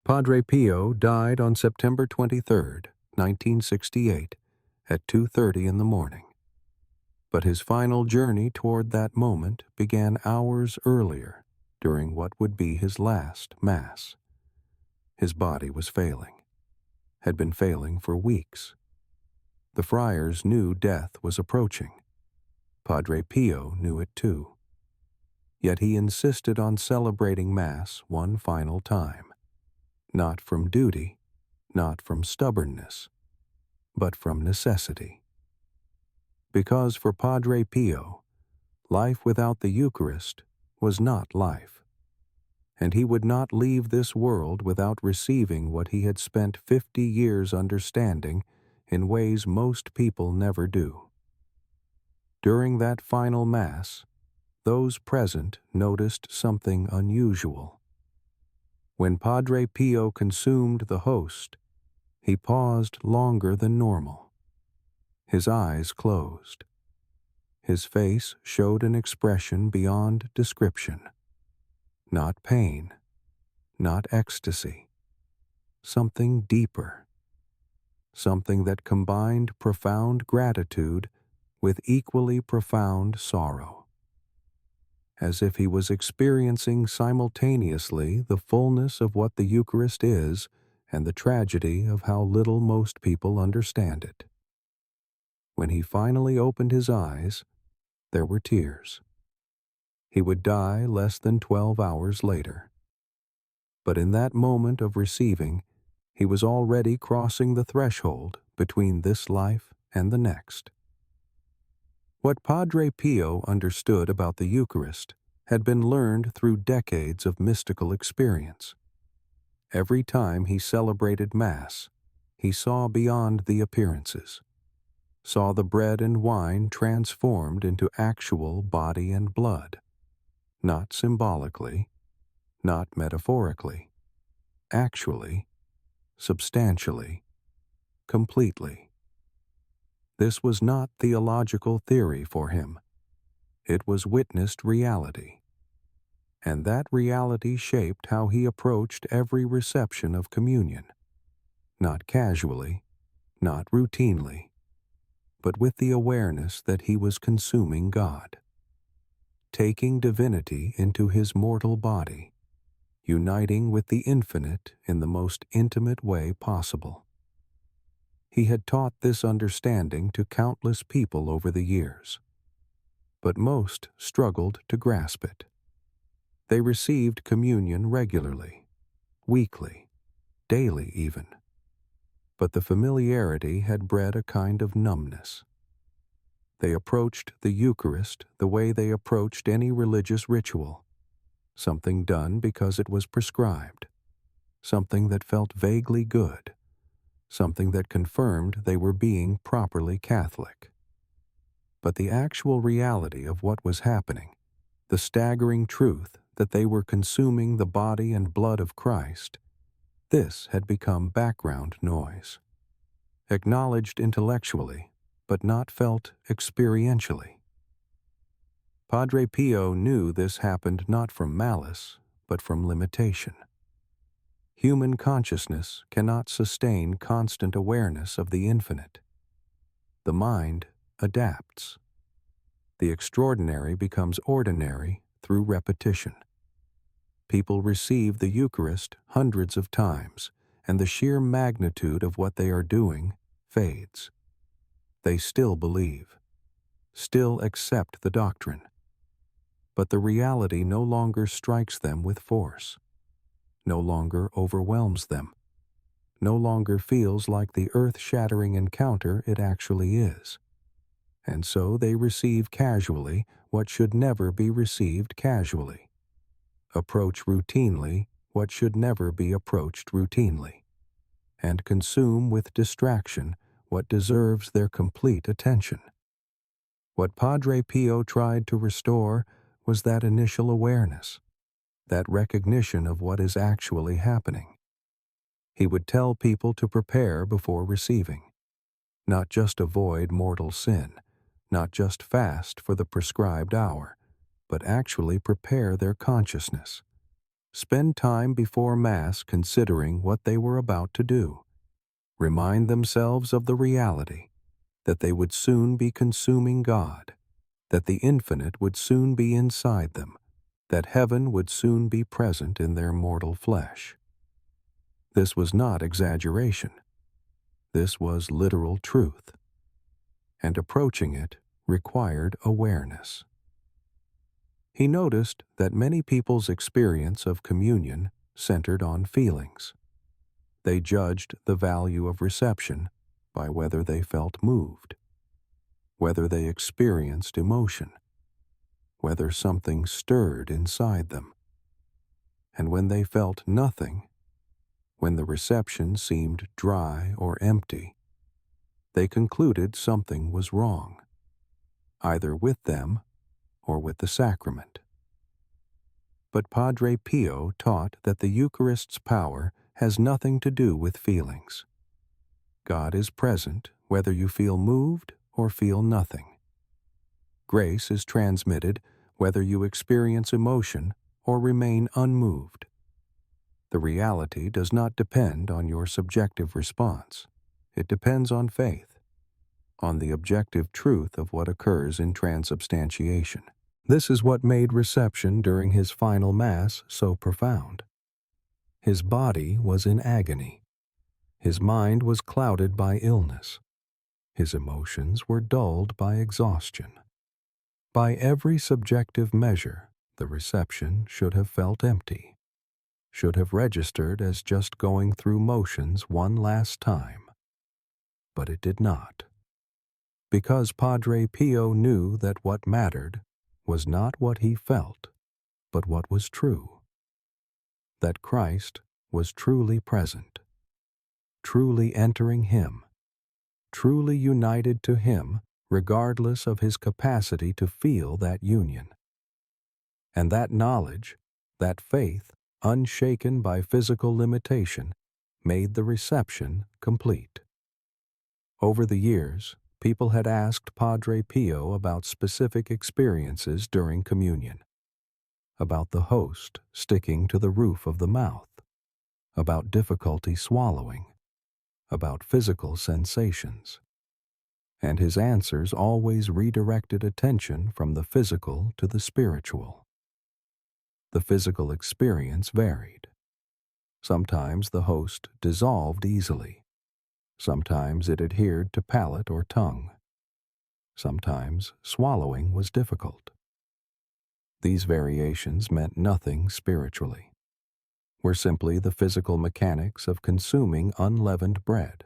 Padre Pio died on September 23, 1968, at 2:30 in the morning. But his final journey toward that moment began hours earlier, during what would be his last Mass. His body was failing, had been failing for weeks. The friars knew death was approaching. Padre Pio knew it too. Yet he insisted on celebrating Mass one final time, not from duty, not from stubbornness, but from necessity. Because for Padre Pio, life without the Eucharist was not life, and he would not leave this world without receiving what he had spent 50 years understanding in ways most people never do. During that final Mass, those present noticed something unusual. When Padre Pio consumed the host, he paused longer than normal. His eyes closed. His face showed an expression beyond description. Not pain, not ecstasy. Something deeper. Something that combined profound gratitude with equally profound sorrow. As if he was experiencing simultaneously the fullness of what the Eucharist is and the tragedy of how little most people understand it. When he finally opened his eyes, there were tears. He would die less than 12 hours later. But in that moment of receiving, he was already crossing the threshold between this life and the next. What Padre Pio understood about the Eucharist had been learned through decades of mystical experience. Every time he celebrated Mass, he saw beyond the appearances, saw the bread and wine transformed into actual body and blood, not symbolically, not metaphorically, actually, substantially, completely. This was not theological theory for him. It was witnessed reality. And that reality shaped how he approached every reception of communion, not casually, not routinely, but with the awareness that he was consuming God, taking divinity into his mortal body, uniting with the infinite in the most intimate way possible. He had taught this understanding to countless people over the years, but most struggled to grasp it. They received communion regularly, weekly, daily even, but the familiarity had bred a kind of numbness. They approached the Eucharist the way they approached any religious ritual, something done because it was prescribed, something that felt vaguely good, something that confirmed they were being properly Catholic. But the actual reality of what was happening, the staggering truth that they were consuming the body and blood of Christ, this had become background noise, acknowledged intellectually, but not felt experientially. Padre Pio knew this happened not from malice, but from limitation. Human consciousness cannot sustain constant awareness of the infinite. The mind adapts. The extraordinary becomes ordinary through repetition. People receive the Eucharist hundreds of times, and the sheer magnitude of what they are doing fades. They still believe, still accept the doctrine, but the reality no longer strikes them with force, no longer overwhelms them, no longer feels like the earth-shattering encounter it actually is. And so they receive casually what should never be received casually, approach routinely what should never be approached routinely, and consume with distraction what deserves their complete attention. What Padre Pio tried to restore was that initial awareness, that recognition of what is actually happening. He would tell people to prepare before receiving, not just avoid mortal sin, not just fast for the prescribed hour, but actually prepare their consciousness, spend time before Mass considering what they were about to do. Remind themselves of the reality that they would soon be consuming God, that the infinite would soon be inside them, that heaven would soon be present in their mortal flesh. This was not exaggeration. This was literal truth, and approaching it required awareness. He noticed that many people's experience of communion centered on feelings. They judged the value of reception by whether they felt moved, whether they experienced emotion, whether something stirred inside them. And when they felt nothing, when the reception seemed dry or empty, they concluded something was wrong, either with them or with the sacrament. But Padre Pio taught that the Eucharist's power has nothing to do with feelings. God is present whether you feel moved or feel nothing. Grace is transmitted whether you experience emotion or remain unmoved. The reality does not depend on your subjective response. It depends on faith, on the objective truth of what occurs in transubstantiation. This is what made reception during his final Mass so profound. His body was in agony. His mind was clouded by illness. His emotions were dulled by exhaustion. By every subjective measure, the reception should have felt empty, should have registered as just going through motions one last time. But it did not. Because Padre Pio knew that what mattered was not what he felt, but what was true. That Christ was truly present, truly entering him, truly united to him regardless of his capacity to feel that union. And that knowledge, that faith, unshaken by physical limitation, made the reception complete. Over the years, people had asked Padre Pio about specific experiences during communion, about the host sticking to the roof of the mouth, about difficulty swallowing, about physical sensations. And his answers always redirected attention from the physical to the spiritual. The physical experience varied. Sometimes the host dissolved easily. Sometimes it adhered to palate or tongue. Sometimes swallowing was difficult. These variations meant nothing spiritually, were simply the physical mechanics of consuming unleavened bread.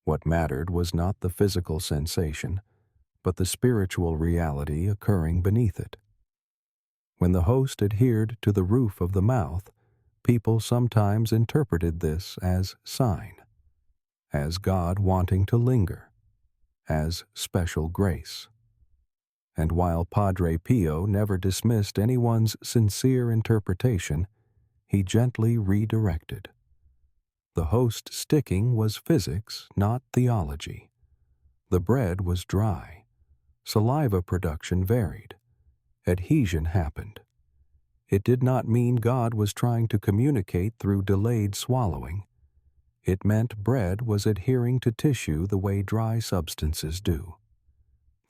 What mattered was not the physical sensation, but the spiritual reality occurring beneath it. When the host adhered to the roof of the mouth, people sometimes interpreted this as sign, as God wanting to linger, as special grace. And while Padre Pio never dismissed anyone's sincere interpretation, he gently redirected. The host sticking was physics, not theology. The bread was dry. Saliva production varied. Adhesion happened. It did not mean God was trying to communicate through delayed swallowing. It meant bread was adhering to tissue the way dry substances do.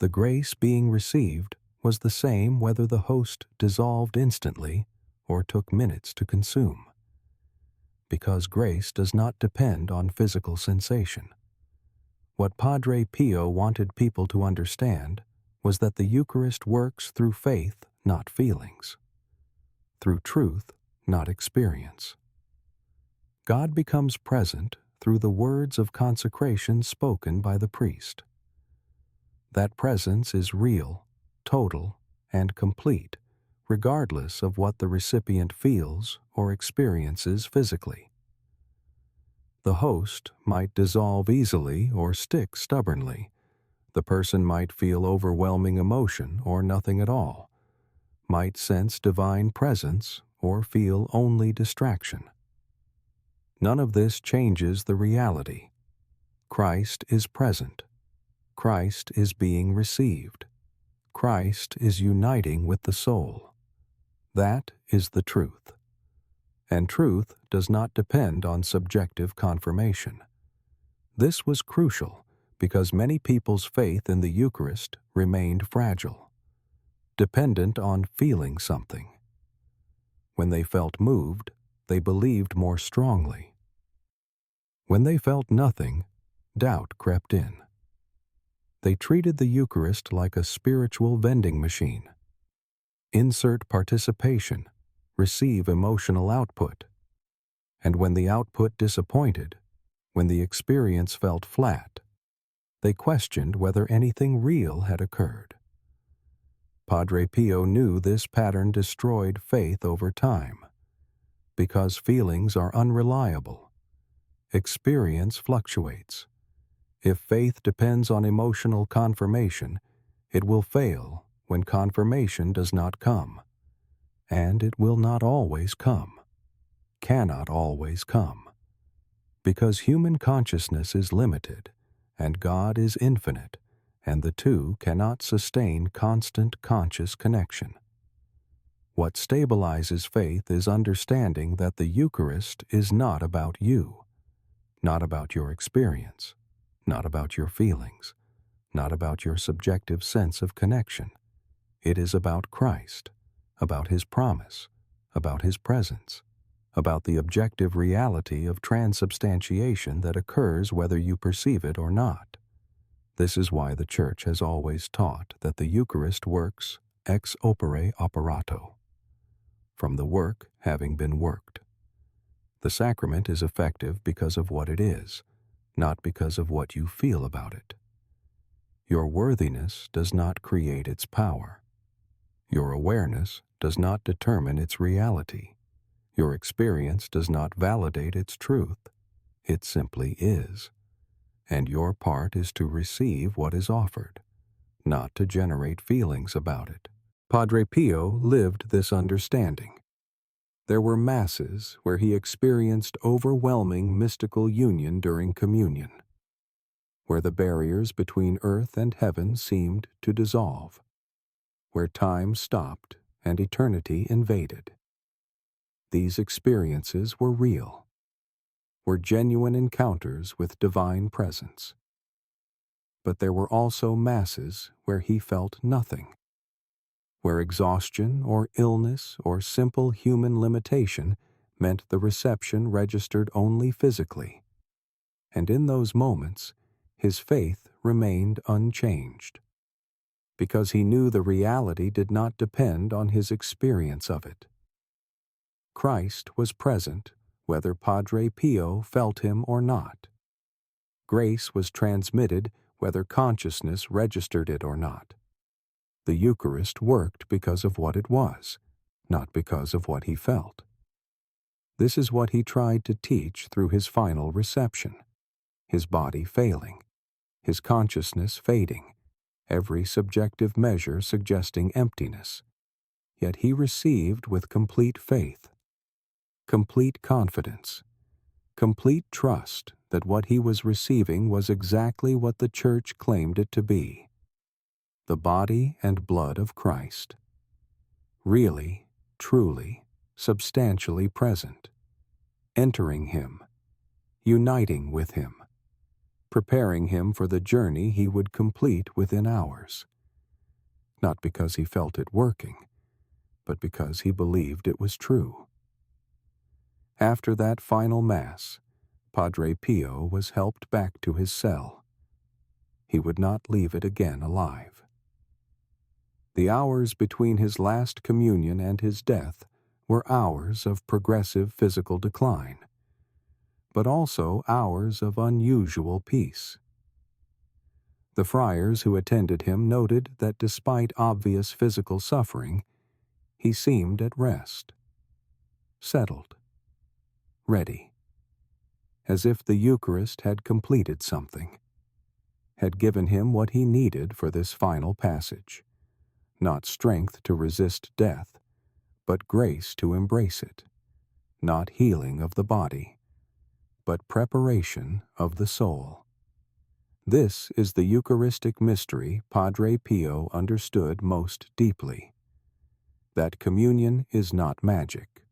The grace being received was the same whether the host dissolved instantly or took minutes to consume. Because grace does not depend on physical sensation. What Padre Pio wanted people to understand was that the Eucharist works through faith, not feelings, through truth, not experience. God becomes present through the words of consecration spoken by the priest. That presence is real, total, and complete, regardless of what the recipient feels or experiences physically. The host might dissolve easily or stick stubbornly. The person might feel overwhelming emotion or nothing at all, might sense divine presence or feel only distraction. None of this changes the reality. Christ is present. Christ is being received. Christ is uniting with the soul. That is the truth. and truth does not depend on subjective confirmation. This was crucial because many people's faith in the Eucharist remained fragile, dependent on feeling something. When they felt moved, they believed more strongly. When they felt nothing, doubt crept in. They treated the Eucharist like a spiritual vending machine. Insert participation, receive emotional output. And when the output disappointed, when the experience felt flat, they questioned whether anything real had occurred. Padre Pio knew this pattern destroyed faith over time. Because feelings are unreliable, experience fluctuates. If faith depends on emotional confirmation, it will fail when confirmation does not come. And it will not always come, cannot always come. Because human consciousness is limited, and God is infinite, and the two cannot sustain constant conscious connection. What stabilizes faith is understanding that the Eucharist is not about you, not about your experience, not about your feelings, not about your subjective sense of connection. It is about Christ, about His promise, about His presence, about the objective reality of transubstantiation that occurs whether you perceive it or not. This is why the Church has always taught that the Eucharist works ex opere operato, from the work having been worked. The sacrament is effective because of what it is, not because of what you feel about it. Your worthiness does not create its power. Your awareness does not determine its reality. Your experience does not validate its truth. It simply is. And your part is to receive what is offered, not to generate feelings about it. Padre Pio lived this understanding. There were masses where he experienced overwhelming mystical union during communion, where the barriers between earth and heaven seemed to dissolve, where time stopped and eternity invaded. These experiences were real, were genuine encounters with divine presence. But there were also masses where he felt nothing, where exhaustion or illness or simple human limitation meant the reception registered only physically. And in those moments, his faith remained unchanged, because he knew the reality did not depend on his experience of it. Christ was present whether Padre Pio felt him or not. Grace was transmitted whether consciousness registered it or not. The Eucharist worked because of what it was, not because of what he felt. This is what he tried to teach through his final reception, his body failing, his consciousness fading, every subjective measure suggesting emptiness. Yet he received with complete faith, complete confidence, complete trust that what he was receiving was exactly what the Church claimed it to be: the body and blood of Christ, really, truly, substantially present, entering him, uniting with him, preparing him for the journey he would complete within hours, not because he felt it working, but because he believed it was true. After that final Mass, Padre Pio was helped back to his cell. He would not leave it again alive. The hours between his last communion and his death were hours of progressive physical decline, but also hours of unusual peace. The friars who attended him noted that despite obvious physical suffering, he seemed at rest, settled, ready, as if the Eucharist had completed something, had given him what he needed for this final passage, not strength to resist death, but grace to embrace it, not healing of the body, but preparation of the soul. This is the Eucharistic mystery Padre Pio understood most deeply: that communion is not magic,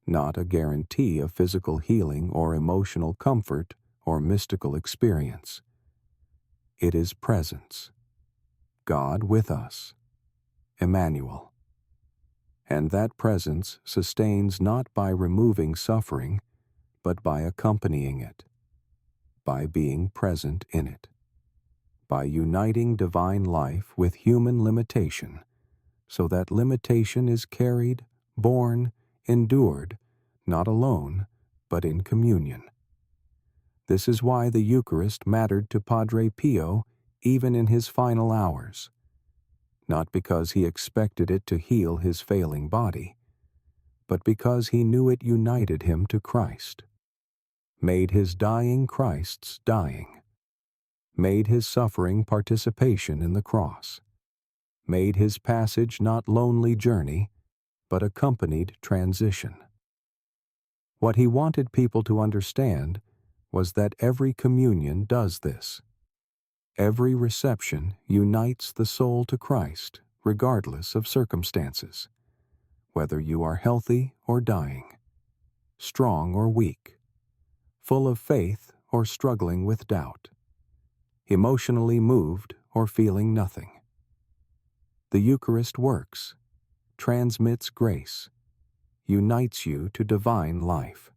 not a guarantee of physical healing or emotional comfort or mystical experience. It is presence, God with us, Emmanuel. And that presence sustains not by removing suffering, but by accompanying it, by being present in it, by uniting divine life with human limitation, so that limitation is carried, borne, endured, not alone, but in communion. This is why the Eucharist mattered to Padre Pio even in his final hours, not because he expected it to heal his failing body, but because he knew it united him to Christ, made his dying Christ's dying, made his suffering participation in the cross, made his passage not lonely journey, but accompanied transition. What he wanted people to understand was that every communion does this. Every reception unites the soul to Christ, regardless of circumstances, whether you are healthy or dying, strong or weak, full of faith or struggling with doubt, emotionally moved or feeling nothing. The Eucharist works, transmits grace, unites you to divine life,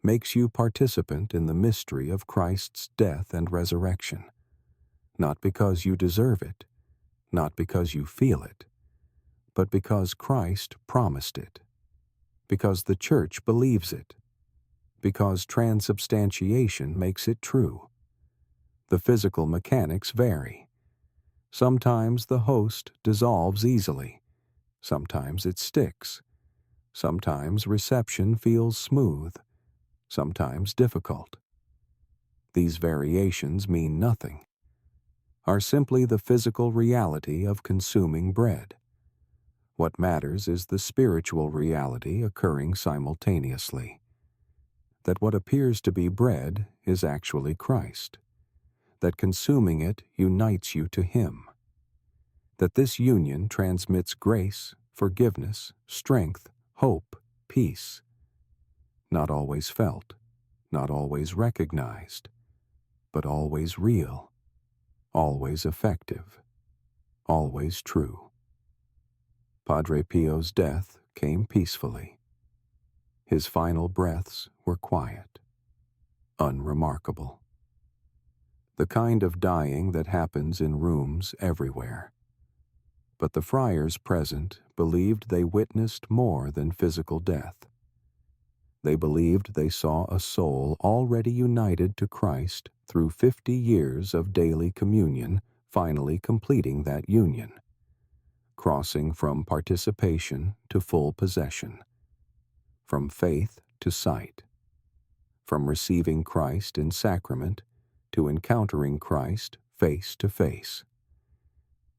makes you participant in the mystery of Christ's death and resurrection, not because you deserve it, not because you feel it, but because Christ promised it, because the Church believes it, because transubstantiation makes it true. The physical mechanics vary. Sometimes the host dissolves easily, sometimes it sticks, sometimes reception feels smooth, sometimes difficult. These variations mean nothing, are simply the physical reality of consuming bread. What matters is the spiritual reality occurring simultaneously, that what appears to be bread is actually Christ, that consuming it unites you to Him, that this union transmits grace, forgiveness, strength, hope, peace, not always felt, not always recognized, but always real, always effective, always true. Padre Pio's death came peacefully. His final breaths were quiet, unremarkable. The kind of dying that happens in rooms everywhere. But the friars present believed they witnessed more than physical death. They believed they saw a soul already united to Christ through 50 years of daily communion, finally completing that union, crossing from participation to full possession, from faith to sight, from receiving Christ in sacrament to encountering Christ face to face.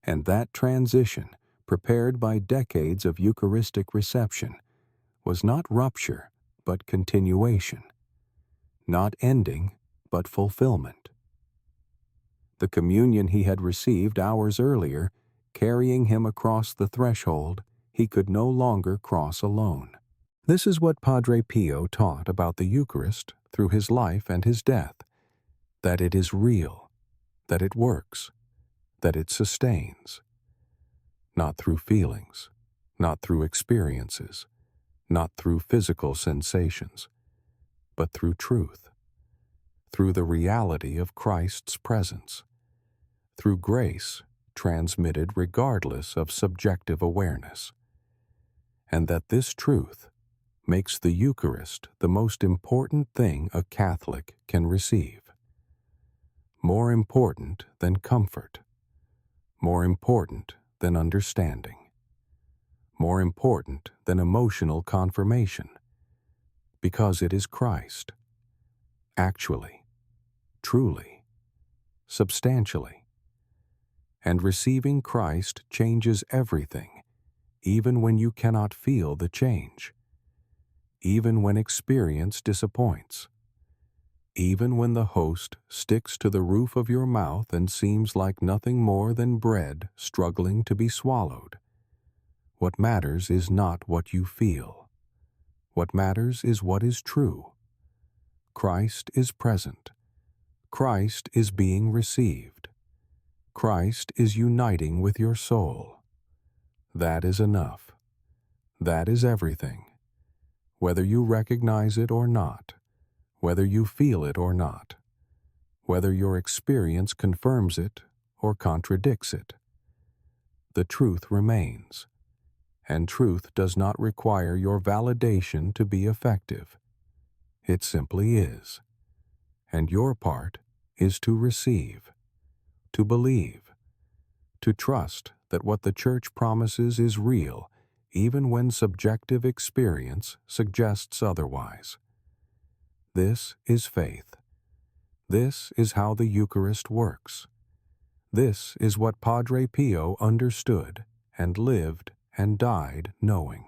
And that transition, prepared by decades of Eucharistic reception, was not rupture, but continuation, not ending, but fulfillment. The communion he had received hours earlier, carrying him across the threshold he could no longer cross alone. This is what Padre Pio taught about the Eucharist through his life and his death, that it is real, that it works, that it sustains, not through feelings, not through experiences, not through physical sensations, but through truth, through the reality of Christ's presence, through grace transmitted regardless of subjective awareness, and that this truth makes the Eucharist the most important thing a Catholic can receive, more important than comfort, more important than understanding, more important than emotional confirmation, because it is Christ, actually, truly, substantially. And receiving Christ changes everything, even when you cannot feel the change, even when experience disappoints, even when the host sticks to the roof of your mouth and seems like nothing more than bread struggling to be swallowed. What matters is not what you feel, What matters is what is true. Christ is present. Christ is being received. Christ is uniting with your soul. That is enough. That is everything. Whether you recognize it or not, whether you feel it or not, whether your experience confirms it or contradicts it, the truth remains. And truth does not require your validation to be effective. It simply is. And your part is to receive, to believe, to trust that what the Church promises is real, even when subjective experience suggests otherwise. This is faith. This is how the Eucharist works. This is what Padre Pio understood and lived and died knowing.